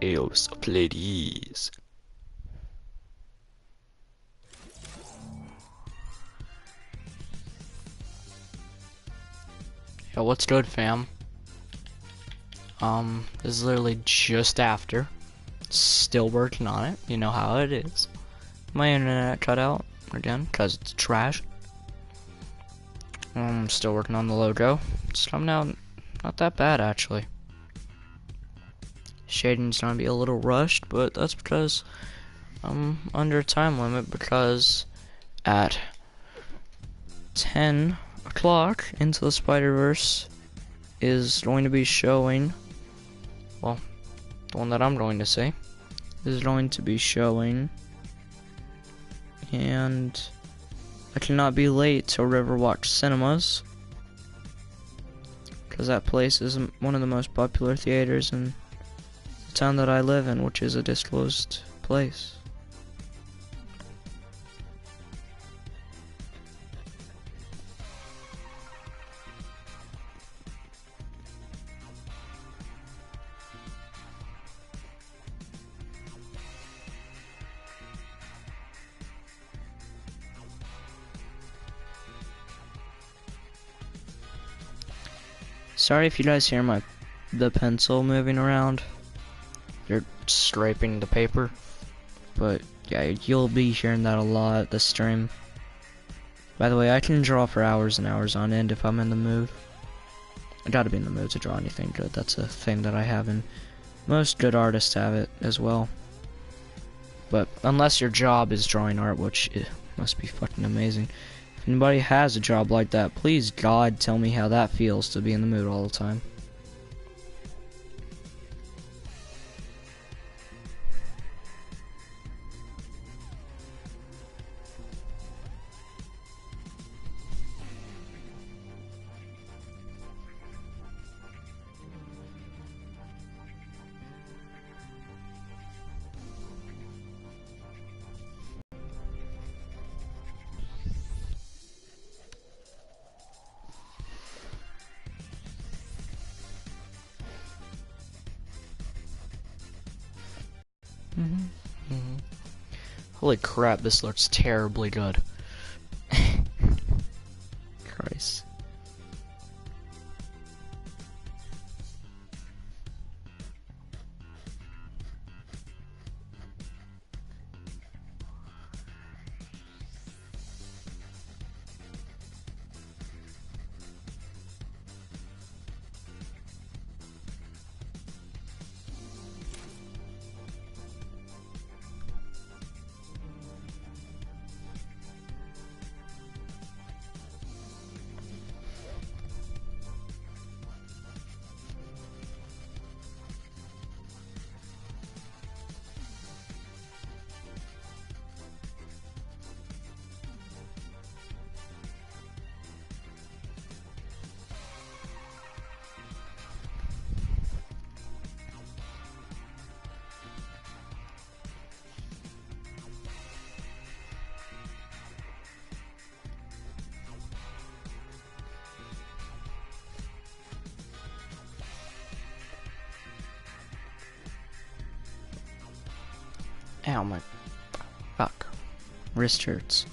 Eos, ladies. Yo, what's good, fam? This is literally just after. Still working on it. You know how it is. My internet cut out again because it's trash. I'm still working on the logo. It's coming out not that bad, actually. Shading's gonna be a little rushed, but that's because I'm under a time limit, because at 10 o'clock Into the Spider-Verse is going to be showing, well, the one that I'm going to see is going to be showing, and I cannot be late to Riverwalk Cinemas, because that place is one of the most popular theaters in the town that I live in, which is a disclosed place. Sorry if you guys hear the pencil moving around. You're scraping the paper. But yeah, you'll be hearing that a lot this stream. By the way, I can draw for hours and hours on end if I'm in the mood. I gotta be in the mood to draw anything good. That's a thing that I have, and most good artists have it as well. But unless your job is drawing art, which must be fucking amazing. If anybody has a job like that, please God tell me how that feels to be in the mood all the time. Holy crap, this looks terribly good. Christ. Ow, my fuck. Wrist hurts.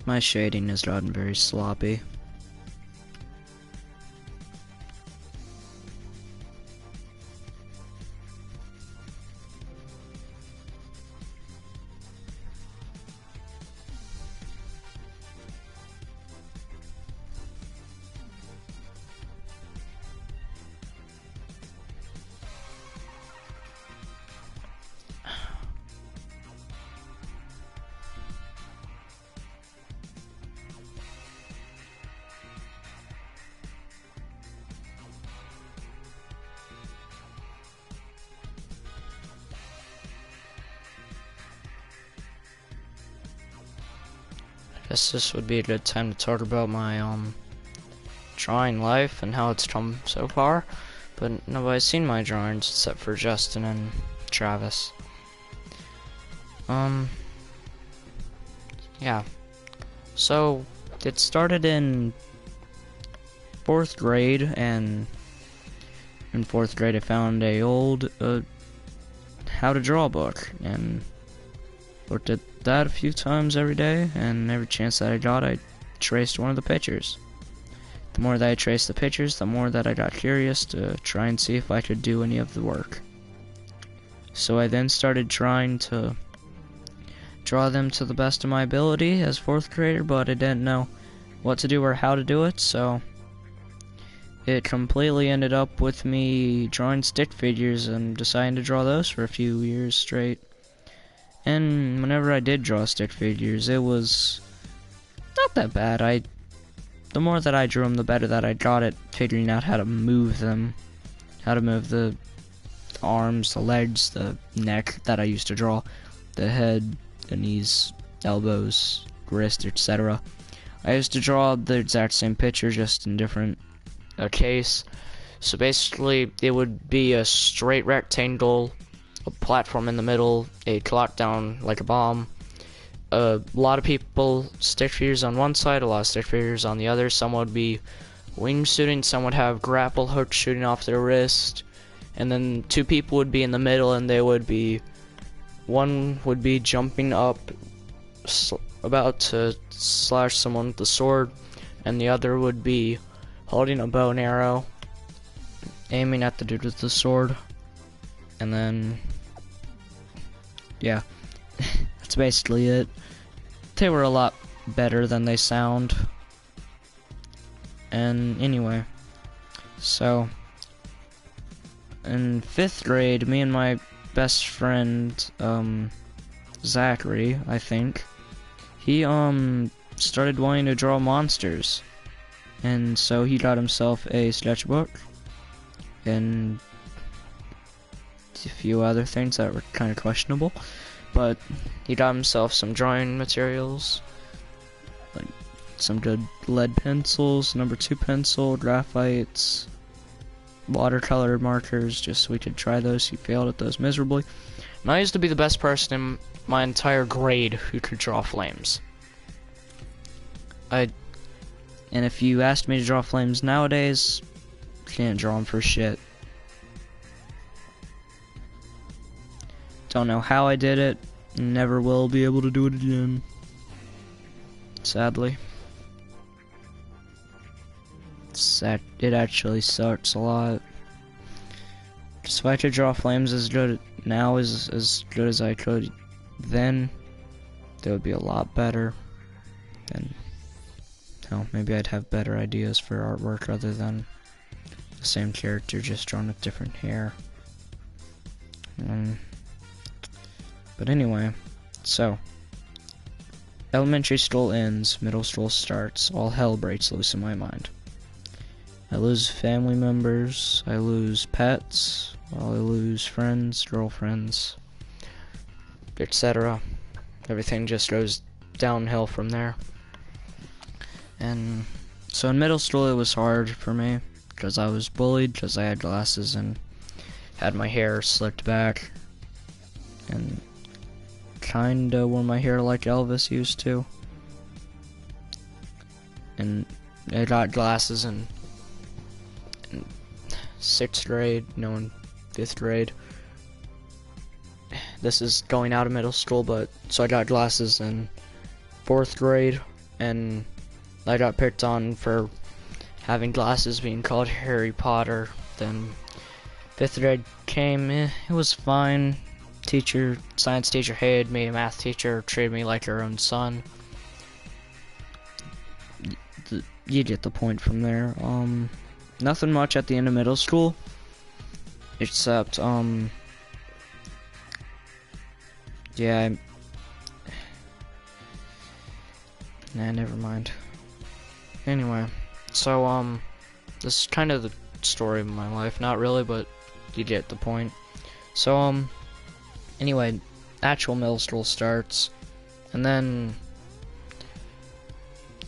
My shading has gotten very sloppy. Guess this would be a good time to talk about my drawing life and how it's come so far, but nobody's seen my drawings except for Justin and Travis. Yeah. So it started in 4th grade, and in 4th grade I found a old how to draw book and looked at that a few times every day, and every chance that I got I traced one of the pictures. The more that I traced the pictures, the more that I got curious to try and see if I could do any of the work. So I then started trying to draw them to the best of my ability as 4th grader, but I didn't know what to do or how to do it, so it completely ended up with me drawing stick figures and deciding to draw those for a few years straight. And whenever I did draw stick figures, it was not that bad. The more that I drew them, the better that I got at figuring out how to move them, how to move the arms, the legs, the neck that I used to draw, the head, the knees, elbows, wrist, etc. I used to draw the exact same picture, just in different case. So basically, it would be a straight rectangle, a platform in the middle, a clock down like a bomb. A lot of people stick figures on one side, a lot of stick figures on the other. Some would be wingsuiting, some would have grapple hooks shooting off their wrist, and then 2 people would be in the middle, and they would be, one would be jumping up, about to slash someone with the sword, and the other would be holding a bow and arrow, aiming at the dude with the sword. And then, yeah, that's basically it. They were a lot better than they sound. And anyway, so in 5th grade, me and my best friend, Zachary, I think, he started wanting to draw monsters, and so he got himself a sketchbook and a few other things that were kind of questionable, but he got himself some drawing materials, like some good lead pencils, #2 pencil, graphites, watercolor markers, just so we could try those. He failed at those miserably, and I used to be the best person in my entire grade who could draw flames. And if you asked me to draw flames nowadays, can't draw them for shit. Don't know how I did it, never will be able to do it again, sadly. It actually sucks a lot. Just if I could draw flames as good now as good as I could then, they would be a lot better. And hell, maybe I'd have better ideas for artwork other than the same character just drawn with different hair. But anyway, so elementary school ends, middle school starts, all hell breaks loose in my mind. I lose family members, I lose pets, I lose friends, girlfriends, etc. Everything just goes downhill from there. And so in middle school it was hard for me, because I was bullied, because I had glasses and had my hair slicked back, and kinda wore my hair like Elvis used to. And I got glasses in 6th grade, no, in 5th grade. This is going out of middle school, but so I got glasses in 4th grade, and I got picked on for having glasses, being called Harry Potter. Then 5th grade came, it was fine. Science teacher hated me, math teacher treated me like her own son. You get the point from there. Nothing much at the end of middle school, except, yeah, nah, never mind. Anyway, so, this is kind of the story of my life. Not really, but you get the point. So, anyway, actual middle school starts, and then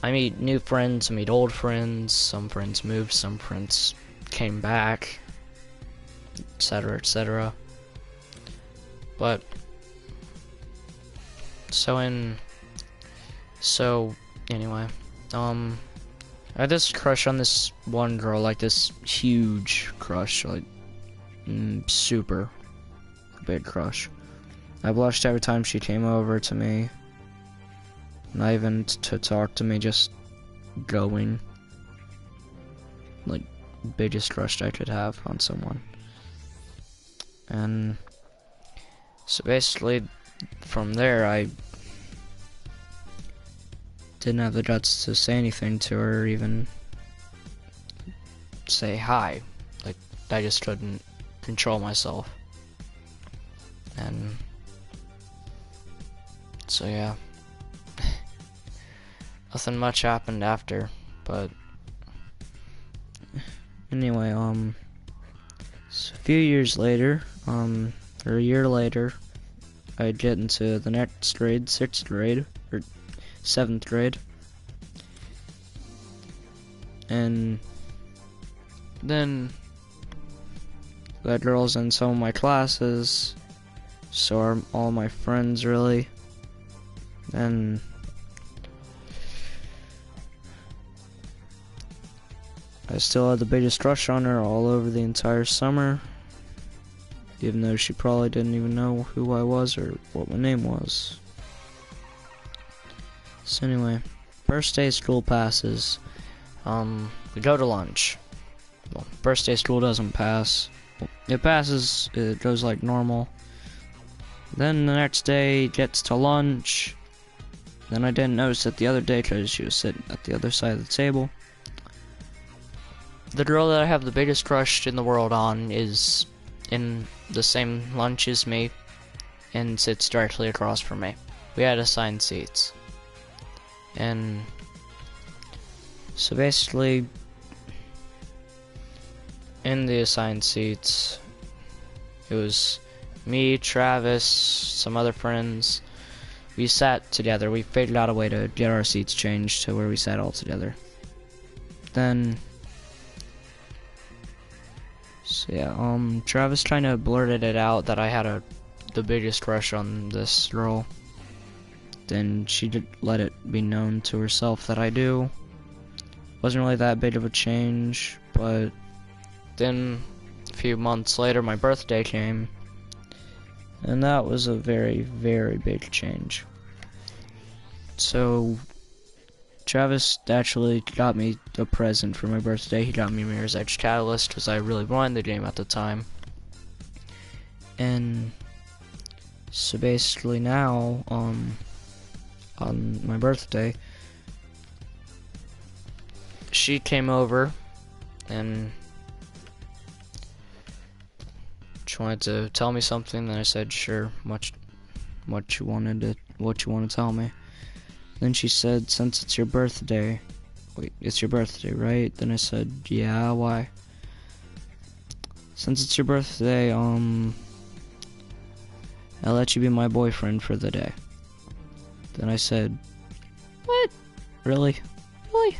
I meet new friends, I meet old friends, some friends moved, some friends came back, etc., etc. But, anyway, I had this crush on this one girl, like this huge crush, like, super big crush. I blushed every time she came over to me. Not even to talk to me, just going. Like, biggest crush I could have on someone. And so basically, from there, I didn't have the guts to say anything to her, even say hi. Like, I just couldn't control myself. And so yeah, nothing much happened after, but anyway, so a few years later, or a year later, I'd get into the next grade, 6th grade, or 7th grade, and then that girl's in some of my classes, so are all my friends, really. And I still had the biggest crush on her all over the entire summer, even though she probably didn't even know who I was or what my name was. So anyway, first day school passes. We go to lunch. Well, first day school doesn't pass. It passes, it goes like normal. Then the next day gets to lunch. Then I didn't notice it the other day because she was sitting at the other side of the table. The girl that I have the biggest crush in the world on is in the same lunch as me and sits directly across from me. We had assigned seats. And so basically, in the assigned seats, it was me, Travis, some other friends. We sat together. We figured out a way to get our seats changed to where we sat all together. Then, so yeah, Travis kind of blurted it out that I had the biggest crush on this girl. Then she did let it be known to herself that I do. Wasn't really that big of a change, but then a few months later my birthday came, and that was a very, very big change. So Travis actually got me a present for my birthday. He got me Mirror's Edge Catalyst because I really wanted the game at the time. And so basically now, on my birthday, she came over and she wanted to tell me something. Then I said, sure, what you want to tell me. Then she said, since it's your birthday, wait, it's your birthday, right? Then I said, yeah, why? Since it's your birthday, I'll let you be my boyfriend for the day. Then I said, what? Really? Really?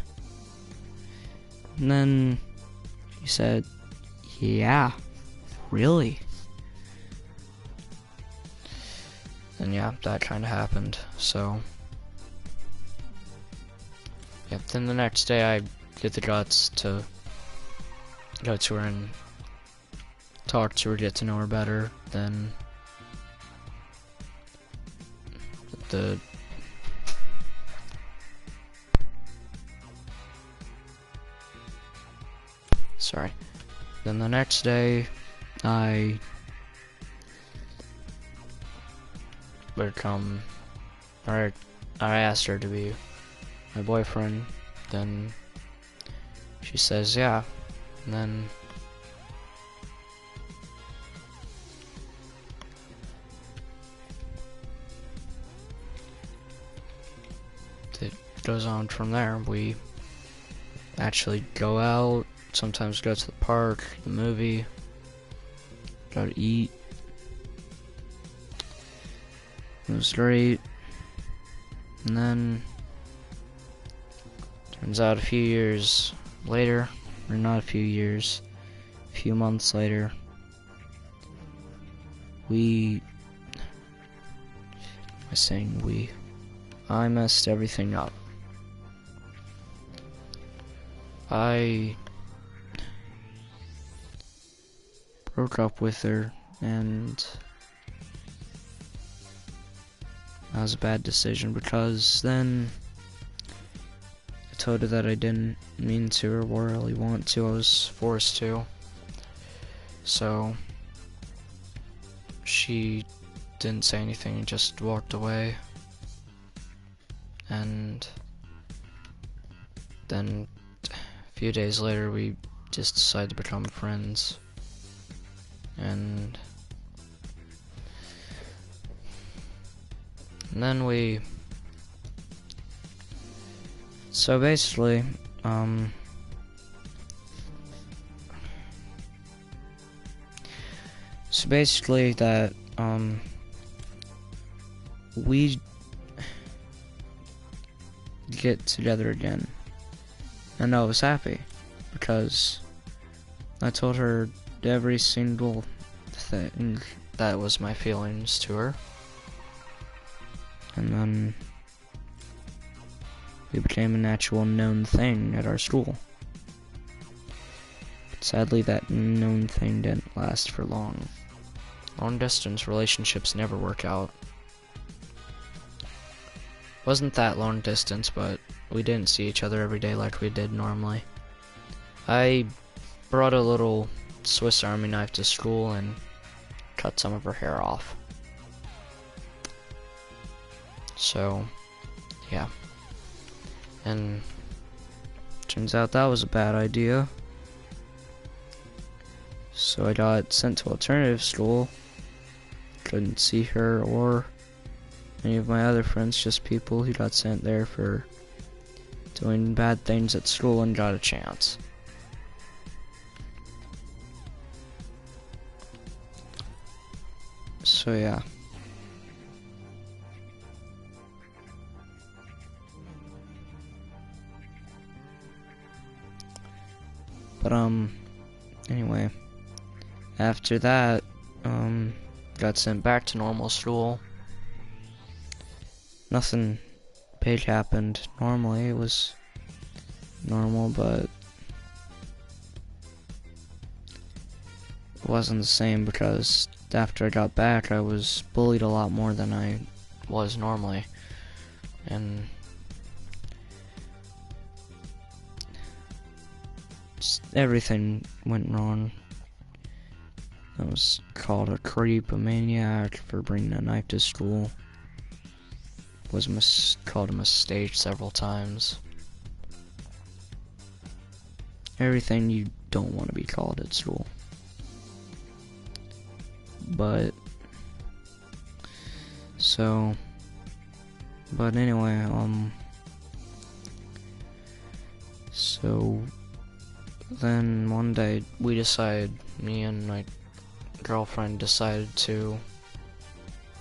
And then she said, yeah, really? And yeah, that kind of happened, so. Yep, then the next day I get the guts to go to her and talk to her, get to know her better. Then Sorry. Then the next day, I become, or I asked her to be my boyfriend. Then she says yeah, and then it goes on from there. We actually go out, sometimes go to the park, the movie, go to eat. It was great. And then turns out a few years later, or not a few years, a few months later, I messed everything up. I broke up with her, and that was a bad decision because then I told her that I didn't mean to or really want to. I was forced to. So she didn't say anything and just walked away. And then a few days later we just decided to become friends. And then so basically, that, we get together again. And I was happy, because I told her every single thing that was my feelings to her. And then we became an actual known thing at our school. But sadly, that known thing didn't last for long. Long distance relationships never work out. Wasn't that long distance, but we didn't see each other every day like we did normally. I brought a little Swiss Army knife to school and cut some of her hair off. So, yeah. And turns out that was a bad idea. So I got sent to alternative school. Couldn't see her or any of my other friends, just people who got sent there for doing bad things at school and got a chance. So yeah. But anyway, after that, got sent back to normal school. Nothing big happened. Normally it was normal, but it wasn't the same because after I got back I was bullied a lot more than I was normally. And just everything went wrong. I was called a creep, a maniac for bringing a knife to school. Was called a mistake several times. Everything you don't want to be called at school. But anyway, so then one day me and my girlfriend decided to,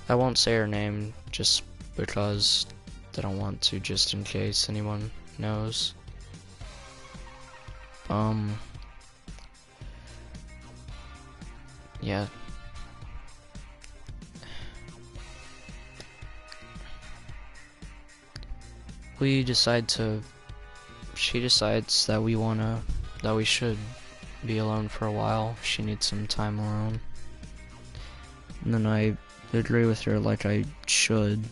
I won't say her name just because I don't want to, just in case anyone knows. Yeah. She decides that we should be alone for a while. She needs some time alone. And then I agree with her like I should.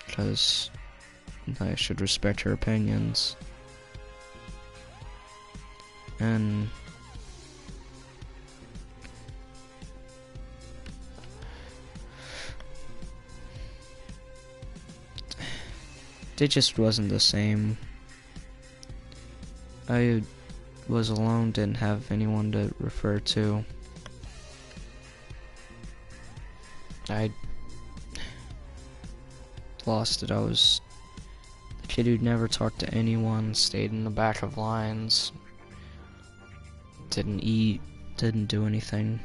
Because I should respect her opinions. and it just wasn't the same. I was alone, didn't have anyone to refer to. I lost it. I was the kid who'd never talked to anyone, stayed in the back of lines, didn't eat, didn't do anything.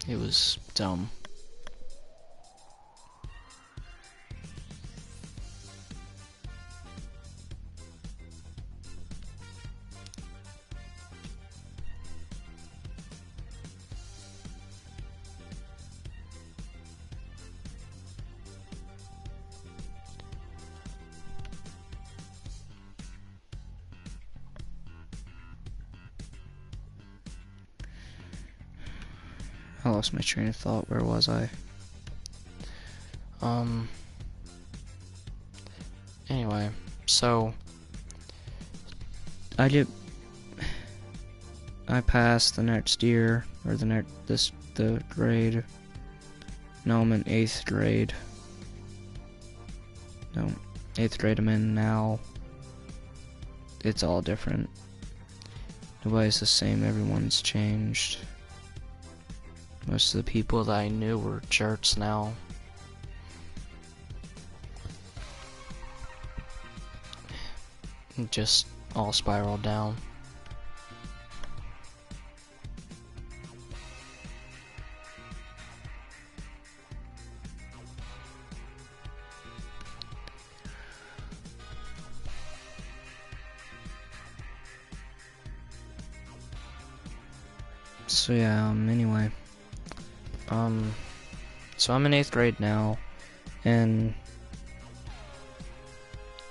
It was dumb. I lost my train of thought. Where was I? Anyway, so I passed the next year, or the grade. No, I'm in 8th grade. No, 8th grade I'm in now. It's all different. Nobody's the same, everyone's changed. Most of the people that I knew were jerks now. It just all spiraled down. So yeah, anyway. So I'm in 8th grade now, and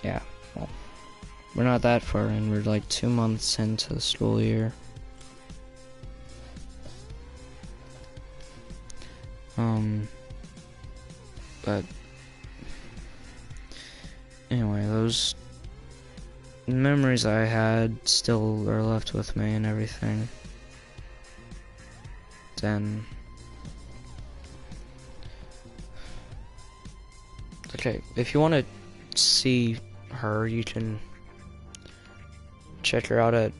yeah, well, we're not that far in, we're like 2 months into the school year. But anyway, those memories I had still are left with me and everything. Then okay, if you want to see her, you can check her out at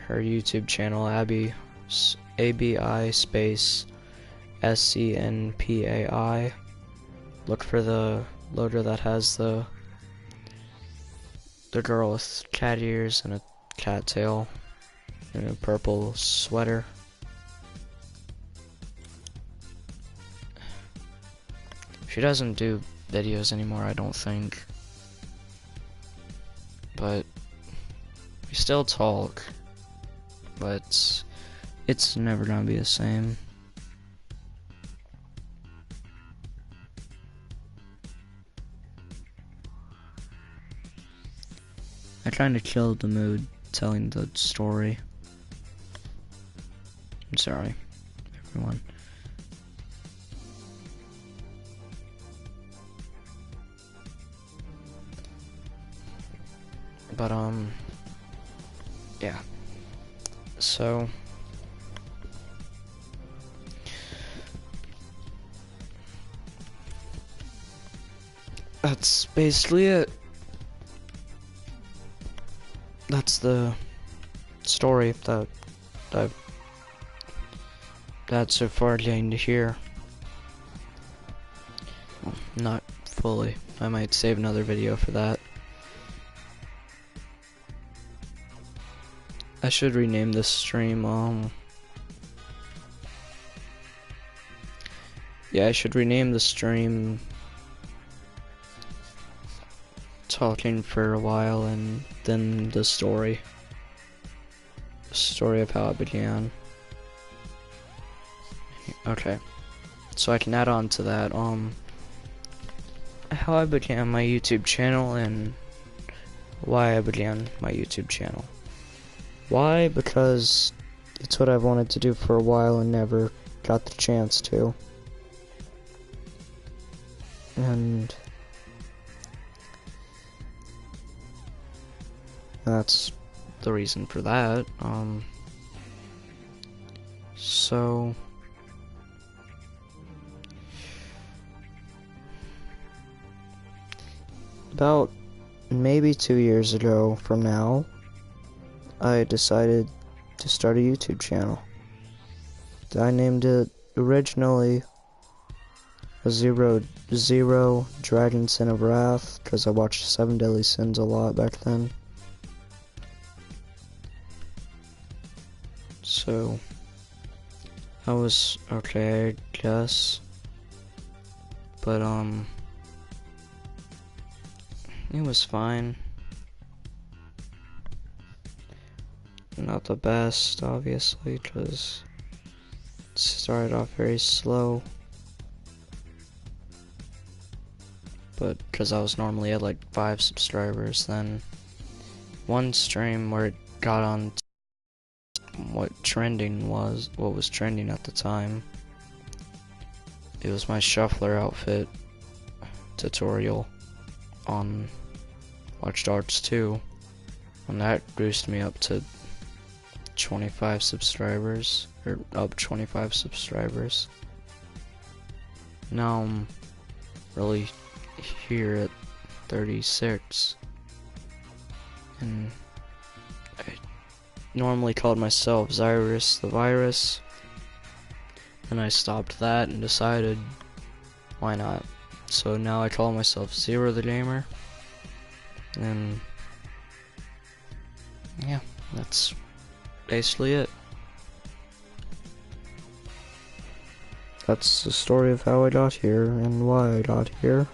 her YouTube channel, Abby, ABI space SCNPAI. Look for the logo that has the girl with cat ears and a cat tail and a purple sweater. She doesn't do videos anymore, I don't think. But we still talk. But it's never gonna be the same. I kinda killed the mood telling the story. I'm sorry, everyone. But yeah. So that's basically it. That's the story that I've had so far getting to hear. Well, not fully. I might save another video for that. I should rename this stream, yeah, I should rename the stream talking for a while and then the story of how it began. Okay, so I can add on to that, how I began my YouTube channel and why I began my YouTube channel. Why? Because it's what I've wanted to do for a while and never got the chance to. and that's the reason for that. So about maybe 2 years ago from now, I decided to start a YouTube channel. I named it originally a Zero Dragon Sin of Wrath because I watched Seven Deadly Sins a lot back then. So I was okay, I guess, but it was fine. Not the best, obviously, because it started off very slow. But because I was normally at like 5 subscribers, then one stream where it got on what was trending at the time. It was my shuffler outfit tutorial on Watch Dogs 2, and that boosted me up to 25 subscribers, or up 25 subscribers. Now I'm really here at 36, and I normally called myself Zyrus the Virus, and I stopped that and decided why not. So now I call myself Zero the Gamer, and yeah, that's basically it. That's the story of how I got here and why I got here.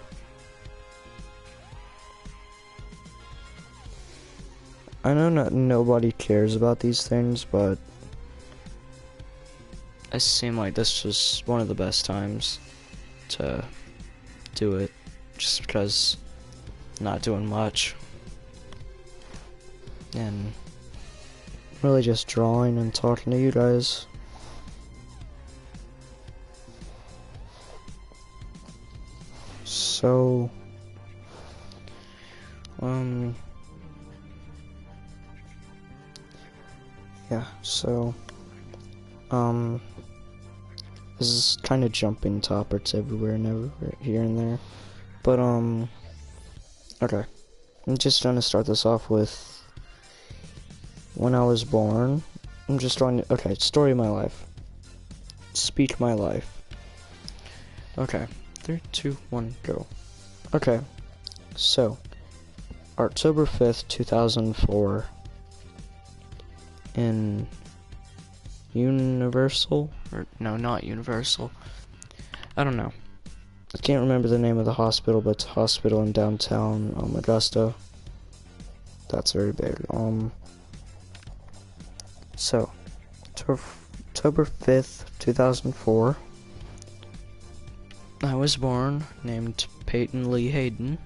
I know nobody cares about these things, but it seemed like this was one of the best times to do it, just because I'm not doing much, and really just drawing and talking to you guys. So, yeah, so, this is kind of jumping topics everywhere and everywhere, here and there, but, okay, I'm just gonna start this off with when I was born. I'm just trying to, okay, story of my life. Speak my life. Okay, 3, 2, 1, go. Okay, so, October 5th, 2004, in Universal, or no, not Universal, I don't know. I can't remember the name of the hospital, but it's a hospital in downtown Augusta. That's very big. So, October 5th, 2004, I was born, named Peyton Lee Hayden,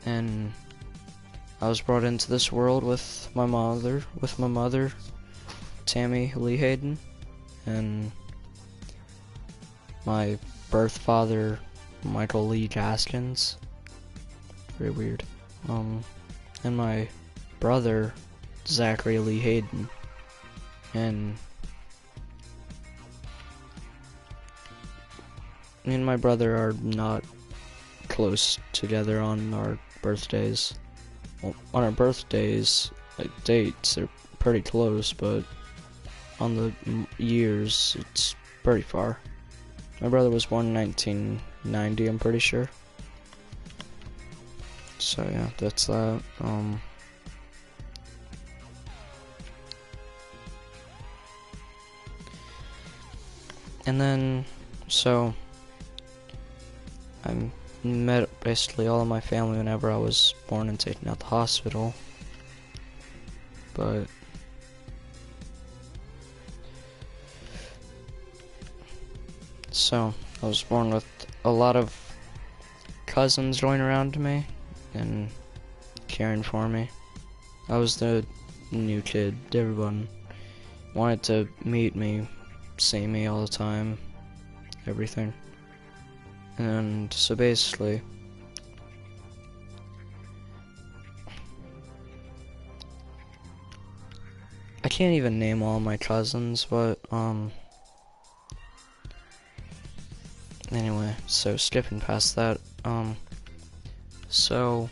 and I was brought into this world with my mother, Tammy Lee Hayden, and my birth father, Michael Lee Gaskins. Very weird. And my brother, Zachary Lee Hayden, and me and my brother are not close together on our birthdays. Well, on our birthdays, like dates, they're pretty close, but on the years, it's pretty far. My brother was born in 1990, I'm pretty sure. So yeah, that's that. And then, so I met basically all of my family whenever I was born and taken out the hospital. But so I was born with a lot of cousins going around me and caring for me. I was the new kid. Everyone wanted to meet me, see me all the time, everything. And so basically, I can't even name all my cousins, but anyway, so skipping past that, so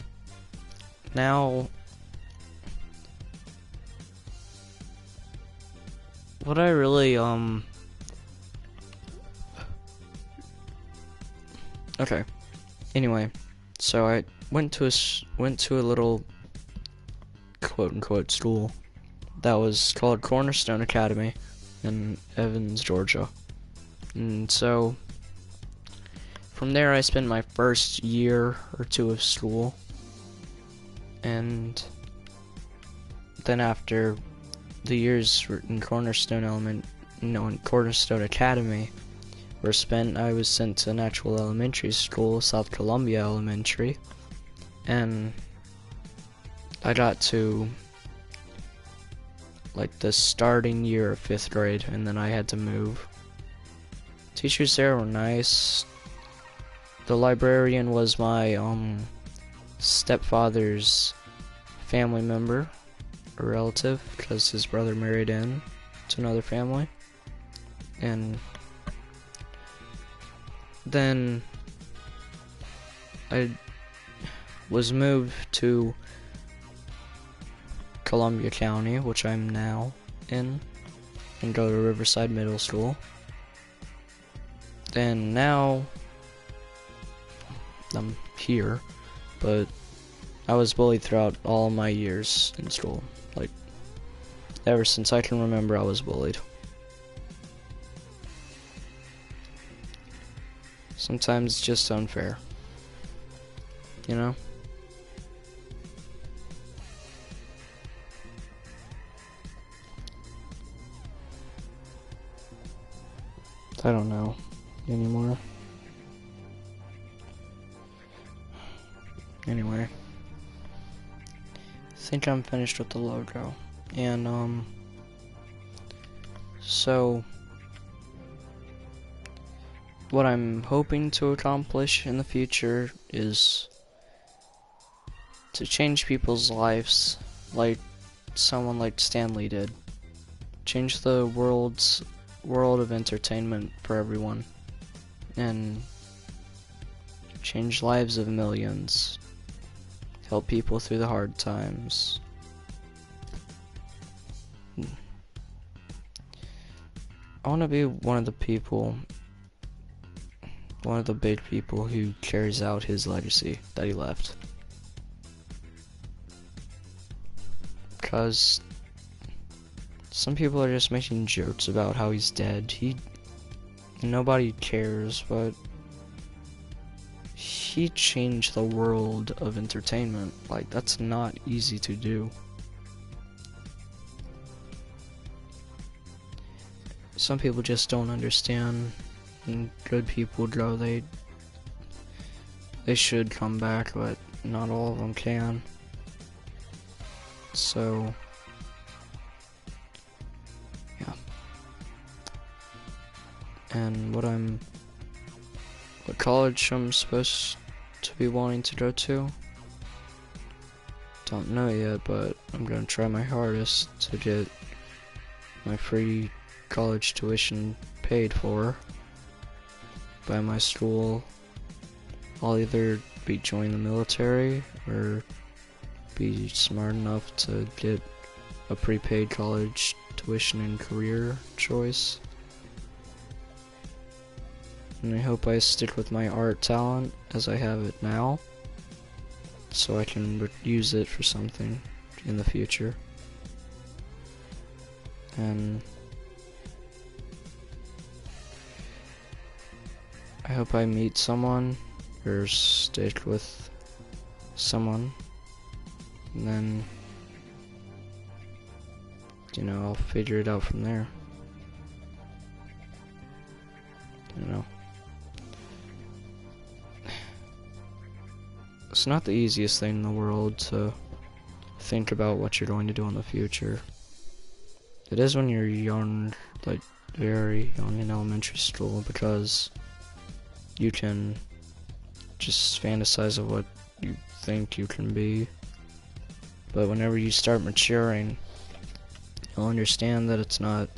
now what I really okay, anyway, so I went to a little quote unquote school that was called Cornerstone Academy in Evans, Georgia. And so from there I spent my first year or two of school, and then after the years in Cornerstone Academy were spent, I was sent to an actual elementary school, South Columbia Elementary, and I got to like the starting year of 5th grade, and then I had to move. Teachers there were nice. The librarian was my stepfather's family member, a relative, because his brother married in to another family. And then I was moved to Columbia County, which I'm now in, and go to Riverside Middle School. And now I'm here, but I was bullied throughout all my years in school. Like, ever since I can remember, I was bullied. Sometimes it's just unfair, you know? I don't know anymore. Anyway, I think I'm finished with the logo. And so what I'm hoping to accomplish in the future is to change people's lives like someone like Stan Lee did. Change the world of entertainment for everyone, and change lives of millions. Help people through the hard times. I want to be one of the big people who carries out his legacy that he left. Because some people are just making jokes about how he's dead. Nobody cares, but he changed the world of entertainment. Like, that's not easy to do. Some people just don't understand, and good people go, they should come back, but not all of them can. So yeah. And what college I'm supposed to be wanting to go to, don't know yet, but I'm gonna try my hardest to get my free college tuition paid for by my school. I'll either be joining the military or be smart enough to get a prepaid college tuition and career choice. And I hope I stick with my art talent as I have it now, so I can use it for something in the future. And I hope I meet someone or stick with someone, and then, you know, I'll figure it out from there. You know, it's not the easiest thing in the world to think about what you're going to do in the future. It is when you're young, like very young in elementary school, because you can just fantasize of what you think you can be. But whenever you start maturing, you'll understand that it's not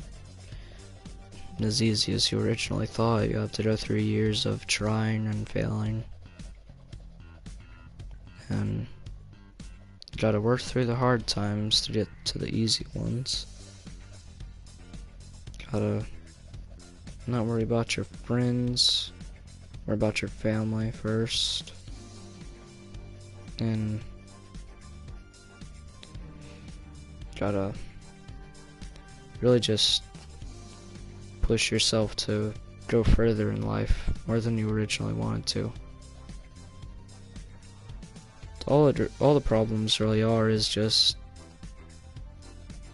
as easy as you originally thought. You have to go through years of trying and failing. And you gotta work through the hard times to get to the easy ones. Gotta not worry about your friends, worry about your family first. And gotta really just push yourself to go further in life, more than you originally wanted to. All the problems really are is just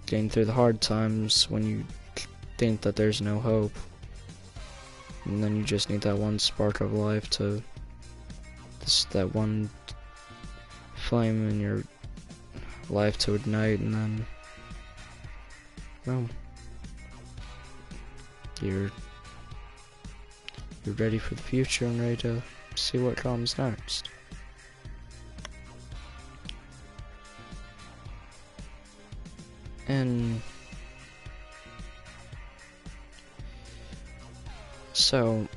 getting through the hard times when you think that there's no hope. And then you just need that one spark of life to, that one flame in your life to ignite, and then, well, you're ready for the future and ready to see what comes next. And so,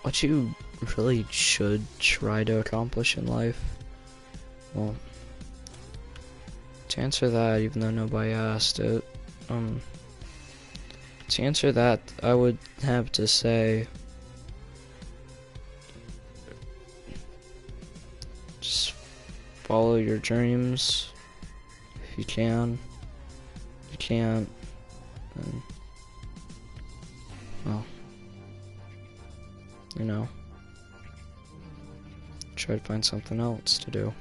what you really should try to accomplish in life, well, to answer that, even though nobody asked it, to answer that, I would have to say, just follow your dreams. If you can. If you can't, then, well, you know, try to find something else to do.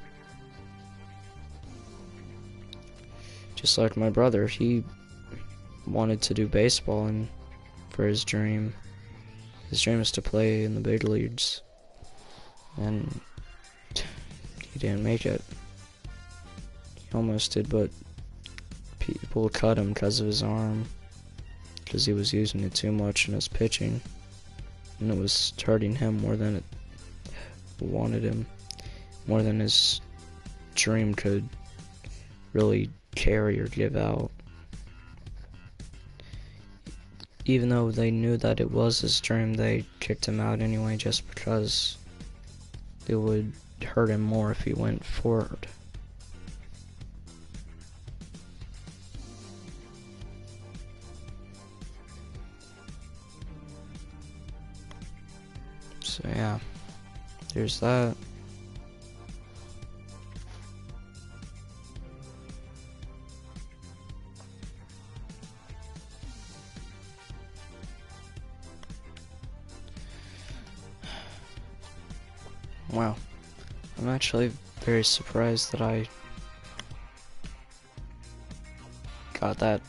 Just like my brother, he wanted to do baseball, and for his dream is to play in the big leagues, and he didn't make it. He almost did, but people cut him because of his arm, because he was using it too much in his pitching, and it was hurting him more than it wanted him, more than his dream could really carry or give out. Even though they knew that it was his dream, they kicked him out anyway, just because it would hurt him more if he went forward. So yeah, there's that. Wow, I'm actually very surprised that I got that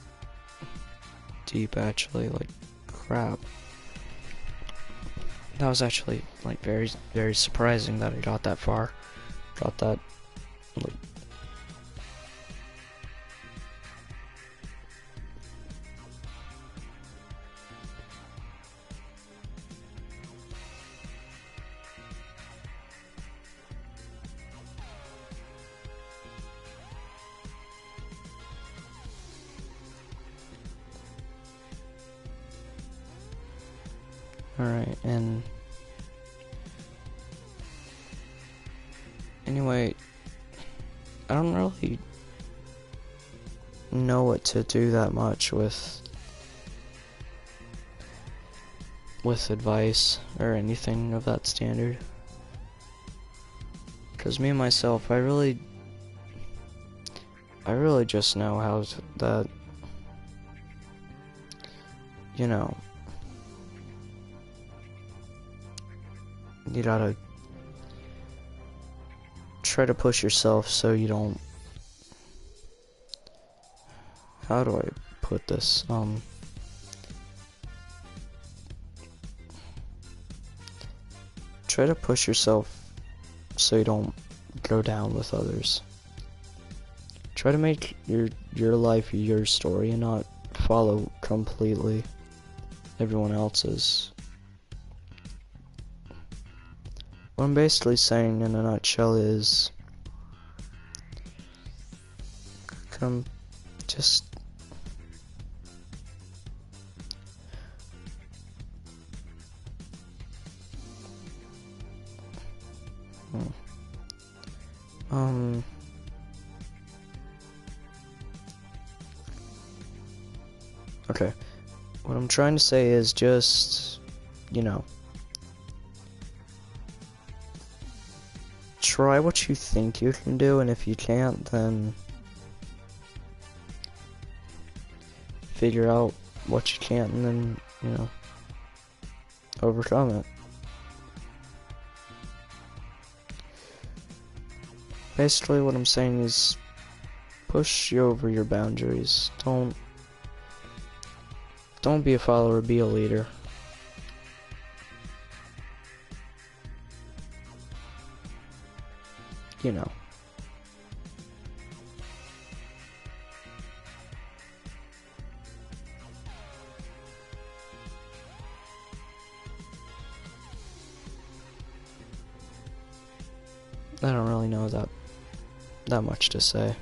deep, actually. Like, crap. That was actually, like, very, very surprising that I got that far. Got that, like, alright, and anyway, I don't really know what to do that much with advice or anything of that standard, because me myself, I really just know how that, you know, you gotta try to push yourself so you don't, how do I put this, try to push yourself so you don't go down with others. Try to make your life your story and not follow completely everyone else's. what I'm basically saying in a nutshell is, come, just okay. What I'm trying to say is just, you know, try what you think you can do, and if you can't, then figure out what you can't, and then, you know, overcome it. Basically, what I'm saying is push you over your boundaries. Don't be a follower, be a leader. You know. I don't really know that much to say.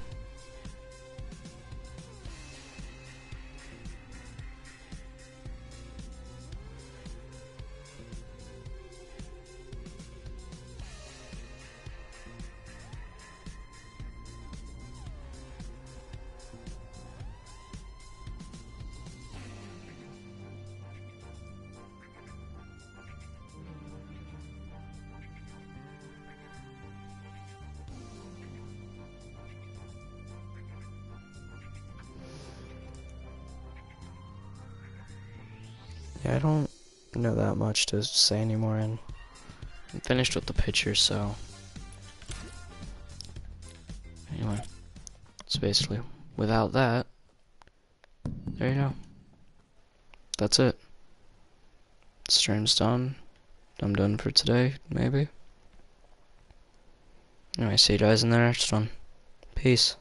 Yeah, I don't know that much to say anymore, and I'm finished with the picture, so anyway, so basically, without that, there you go. That's it. Stream's done. I'm done for today, maybe. Anyway, see you guys in the next one. Peace.